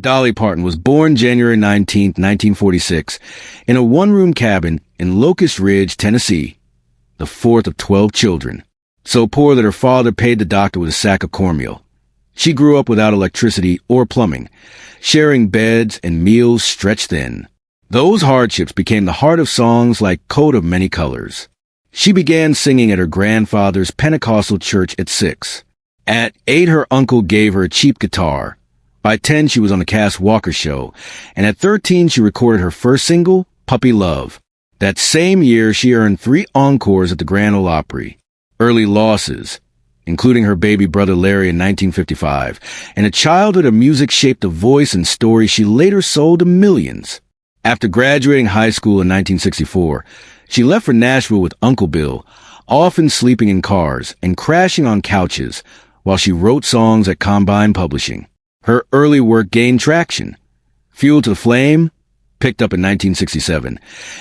Dolly Parton was born January 19, 1946, in a one-room cabin in Locust Ridge, Tennessee, the fourth of 12 children, so poor that her father paid the doctor with a sack of cornmeal. She grew up without electricity or plumbing, sharing beds and meals stretched thin. Those hardships became the heart of songs like Coat of Many Colors. She began singing at her grandfather's Pentecostal church at 6. At 8, her uncle gave her a cheap guitar. By 10, she was on the Cass Walker Show, and at 13, she recorded her first single, Puppy Love. That same year, she earned 3 encores at the Grand Ole Opry. Early losses, including her baby brother Larry in 1955, and a childhood of music shaped a voice and story she later sold to millions. After graduating high school in 1964, she left for Nashville with Uncle Bill, often sleeping in cars and crashing on couches while she wrote songs at Combine Publishing. Her early work gained traction. Fuel to the Flame picked up in 1967,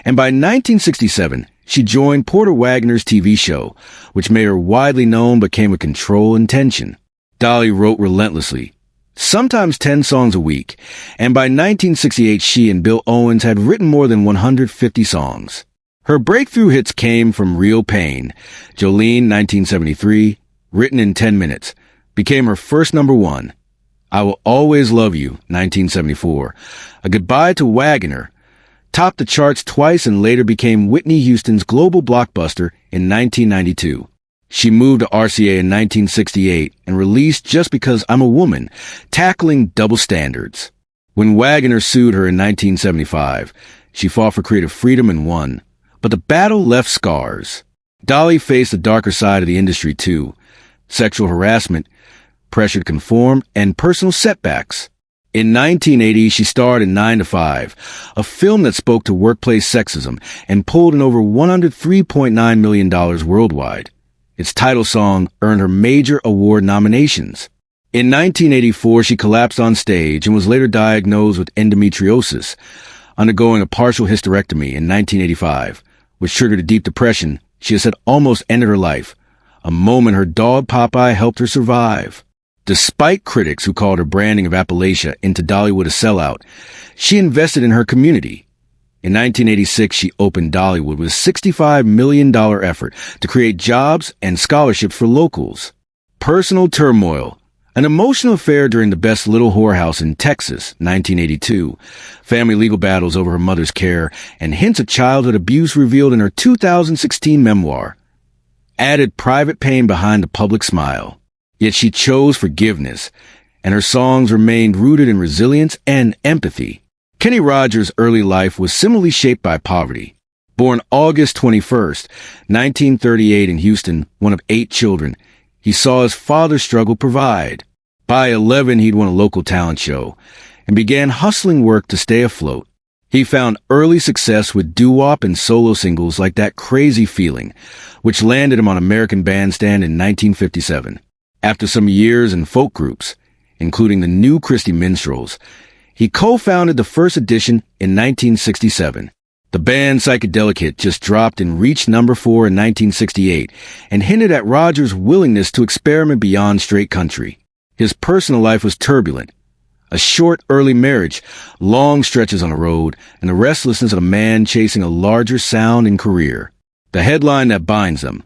and by 1967, she joined Porter Wagoner's TV show, which made her widely known but came with control and tension. Dolly wrote relentlessly, sometimes 10 songs a week, and by 1968, she and Bill Owens had written more than 150 songs. Her breakthrough hits came from Real Pain. Jolene, 1973, written in 10 minutes, became her first number 1. I Will Always Love You, 1974. A Goodbye to Wagoner topped the charts twice and later became Whitney Houston's global blockbuster in 1992. She moved to RCA in 1968 and released Just Because I'm a Woman, tackling double standards. When Wagoner sued her in 1975, she fought for creative freedom and won, but the battle left scars. Dolly faced the darker side of the industry too: sexual harassment, pressure to conform, and personal setbacks. In 1980, she starred in 9 to 5, a film that spoke to workplace sexism and pulled in over $103.9 million worldwide. Its title song earned her major award nominations. In 1984, she collapsed on stage and was later diagnosed with endometriosis, undergoing a partial hysterectomy in 1985, which triggered a deep depression she has said almost ended her life, a moment her dog Popeye helped her survive. Despite critics who called her branding of Appalachia into Dollywood a sellout, she invested in her community. In 1986, she opened Dollywood with a $65 million effort to create jobs and scholarships for locals. Personal turmoil, an emotional affair during the Best Little Whorehouse in Texas, 1982, family legal battles over her mother's care, and hints of childhood abuse revealed in her 2016 memoir, added private pain behind the public smile. Yet she chose forgiveness, and her songs remained rooted in resilience and empathy. Kenny Rogers' early life was similarly shaped by poverty. Born August 21st, 1938 in Houston, one of 8 children, he saw his father's struggle provide. By 11, he'd won a local talent show and began hustling work to stay afloat. He found early success with doo-wop and solo singles like That Crazy Feeling, which landed him on American Bandstand in 1957. After some years in folk groups, including the New Christy Minstrels, he co-founded the First Edition in 1967. The band Psychedelic Hit just dropped and reached number 4 in 1968 and hinted at Rogers' willingness to experiment beyond straight country. His personal life was turbulent. A short, early marriage, long stretches on the road, and the restlessness of a man chasing a larger sound and career. The headline that binds them.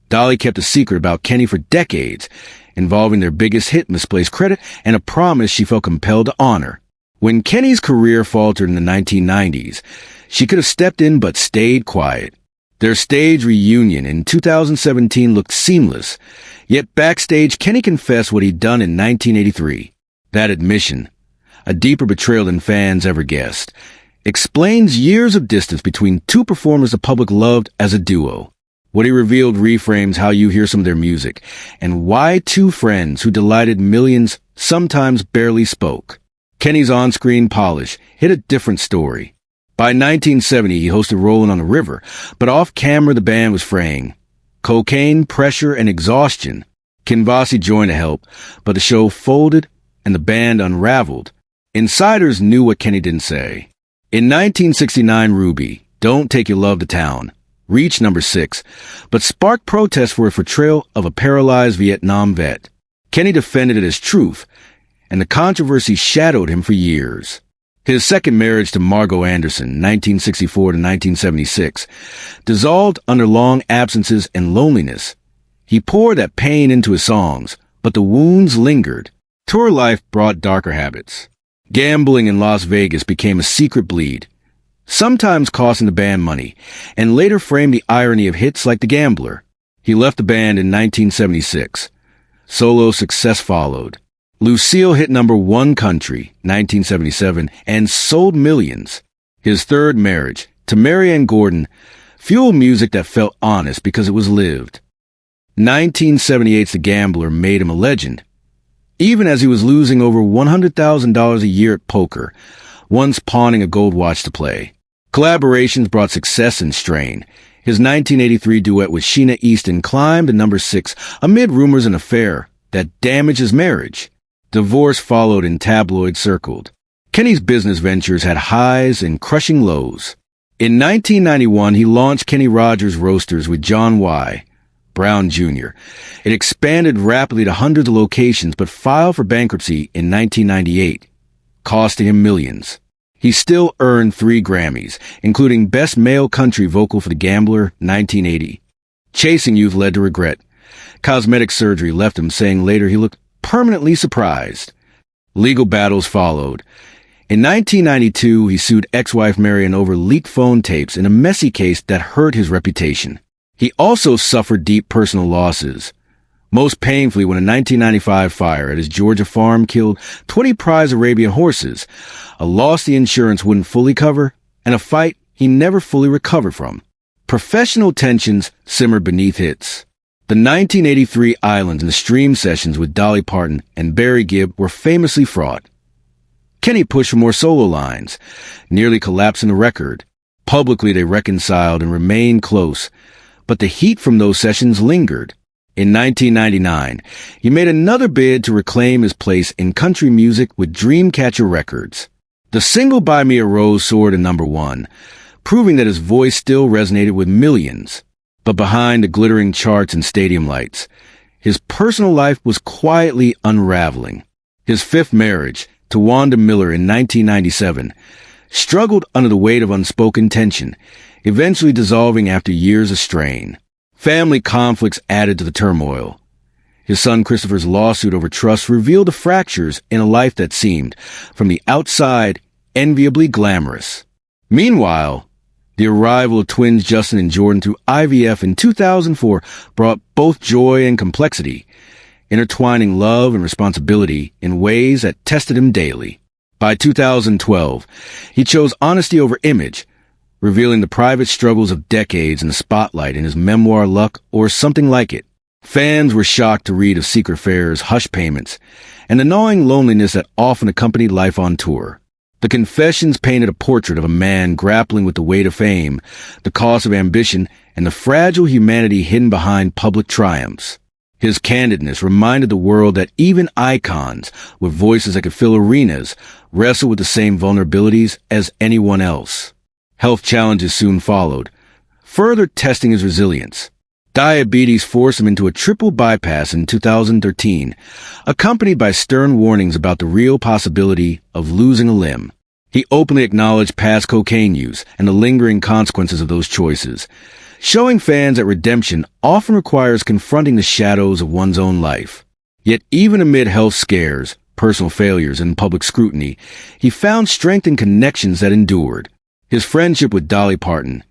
Dolly kept a secret about Kenny for decades, involving their biggest hit, Misplaced Credit, and a promise she felt compelled to honor. When Kenny's career faltered in the 1990s, she could have stepped in but stayed quiet. Their stage reunion in 2017 looked seamless, yet backstage Kenny confessed what he'd done in 1983. That admission, a deeper betrayal than fans ever guessed, explains years of distance between 2 performers the public loved as a duo. What he revealed reframes how you hear some of their music, and why 2 friends who delighted millions sometimes barely spoke. Kenny's on-screen polish hit a different story. By 1970, he hosted Rollin' on the River, but off-camera the band was fraying. Cocaine, pressure, and exhaustion. Ken Vossi joined to help, but the show folded and the band unraveled. Insiders knew what Kenny didn't say. In 1969, Ruby, Don't Take Your Love to Town, reached number 6, but sparked protests for a portrayal of a paralyzed Vietnam vet. Kenny defended it as truth, and the controversy shadowed him for years. His second marriage to Margot Anderson, 1964 to 1976, dissolved under long absences and loneliness. He poured that pain into his songs, but the wounds lingered. Tour life brought darker habits. Gambling in Las Vegas became a secret bleed, sometimes costing the band money, and later framed the irony of hits like The Gambler. He left the band in 1976. Solo success followed. Lucille hit #1 country, 1977, and sold millions. His third marriage, to Marianne Gordon, fueled music that felt honest because it was lived. 1978's The Gambler made him a legend, even as he was losing over $100,000 a year at poker, once pawning a gold watch to play. Collaborations brought success and strain. His 1983 duet with Sheena Easton climbed to #6 amid rumors of an affair that damaged his marriage. Divorce followed in tabloid circles. Kenny's business ventures had highs and crushing lows. In 1991, he launched Kenny Rogers Roasters with John Y. Brown Jr. It expanded rapidly to hundreds of locations, but filed for bankruptcy in 1998, costing him millions. He still earned 3 Grammys, including Best Male Country Vocal for The Gambler, 1980. Chasing Youth led to regret. Cosmetic surgery left him, saying later he looked permanently surprised. Legal battles followed. In 1992, he sued ex-wife Marianne over leaked phone tapes in a messy case that hurt his reputation. He also suffered deep personal losses, most painfully when a 1995 fire at his Georgia farm killed 20 prize Arabian horses, a loss the insurance wouldn't fully cover, and a fight he never fully recovered from. Professional tensions simmered beneath hits. The 1983 Islands and the Stream sessions with Dolly Parton and Barry Gibb were famously fraught. Kenny pushed for more solo lines, nearly collapsing the record. Publicly, they reconciled and remained close, but the heat from those sessions lingered. In 1999, he made another bid to reclaim his place in country music with Dreamcatcher Records. The single Buy Me a Rose soared to #1, proving that his voice still resonated with millions. But behind the glittering charts and stadium lights, his personal life was quietly unraveling. His fifth marriage, to Wanda Miller in 1997, struggled under the weight of unspoken tension, eventually dissolving after years of strain. Family conflicts added to the turmoil. His son Christopher's lawsuit over trust revealed the fractures in a life that seemed, from the outside, enviably glamorous. Meanwhile, the arrival of twins Justin and Jordan through IVF in 2004 brought both joy and complexity, intertwining love and responsibility in ways that tested him daily. By 2012, he chose honesty over image, revealing the private struggles of decades in the spotlight in his memoir Luck or Something Like It. Fans were shocked to read of secret affairs, hush payments, and the gnawing loneliness that often accompanied life on tour. The confessions painted a portrait of a man grappling with the weight of fame, the cost of ambition, and the fragile humanity hidden behind public triumphs. His candidness reminded the world that even icons, with voices that could fill arenas, wrestle with the same vulnerabilities as anyone else. Health challenges soon followed, further testing his resilience. Diabetes forced him into a triple bypass in 2013, accompanied by stern warnings about the real possibility of losing a limb. He openly acknowledged past cocaine use and the lingering consequences of those choices, showing fans that redemption often requires confronting the shadows of one's own life. Yet even amid health scares, personal failures, and public scrutiny, he found strength in connections that endured. His friendship with Dolly Parton,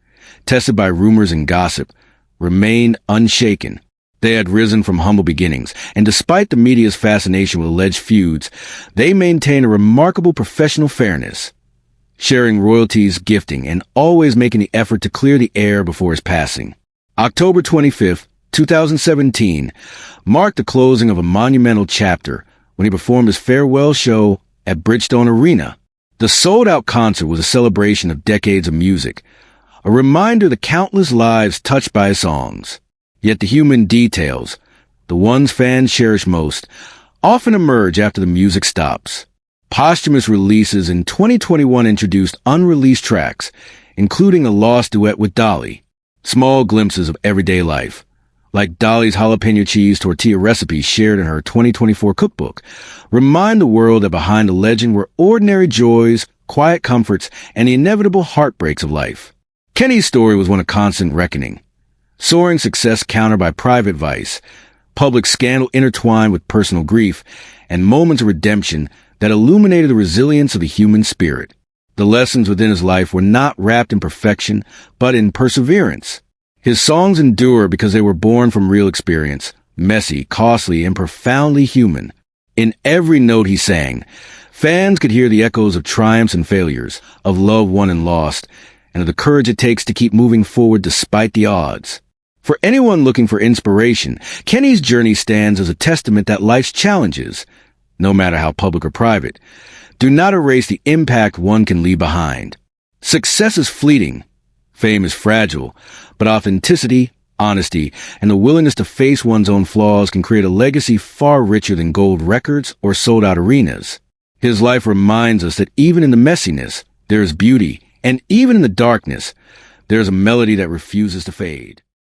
tested by rumors and gossip, remained unshaken. They had risen from humble beginnings, and despite the media's fascination with alleged feuds, they maintained a remarkable professional fairness, sharing royalties, gifting, and always making the effort to clear the air before his passing. October 25, 2017, marked the closing of a monumental chapter when he performed his farewell show at Bridgestone Arena. The sold-out concert was a celebration of decades of music, a reminder of the countless lives touched by his songs. Yet the human details, the ones fans cherish most, often emerge after the music stops. Posthumous releases in 2021 introduced unreleased tracks, including a lost duet with Dolly, small glimpses of everyday life, like Dolly's jalapeno cheese tortilla recipe shared in her 2024 cookbook, remind the world that behind a legend were ordinary joys, quiet comforts, and the inevitable heartbreaks of life. Kenny's story was one of constant reckoning. Soaring success countered by private vice, public scandal intertwined with personal grief, and moments of redemption that illuminated the resilience of the human spirit. The lessons within his life were not wrapped in perfection, but in perseverance. His songs endure because they were born from real experience, messy, costly, and profoundly human. In every note he sang, fans could hear the echoes of triumphs and failures, of love won and lost, and of the courage it takes to keep moving forward despite the odds. For anyone looking for inspiration, Kenny's journey stands as a testament that life's challenges, no matter how public or private, do not erase the impact one can leave behind. Success is fleeting. Fame is fragile, but authenticity, honesty, and the willingness to face one's own flaws can create a legacy far richer than gold records or sold-out arenas. His life reminds us that even in the messiness, there is beauty, and even in the darkness, there is a melody that refuses to fade.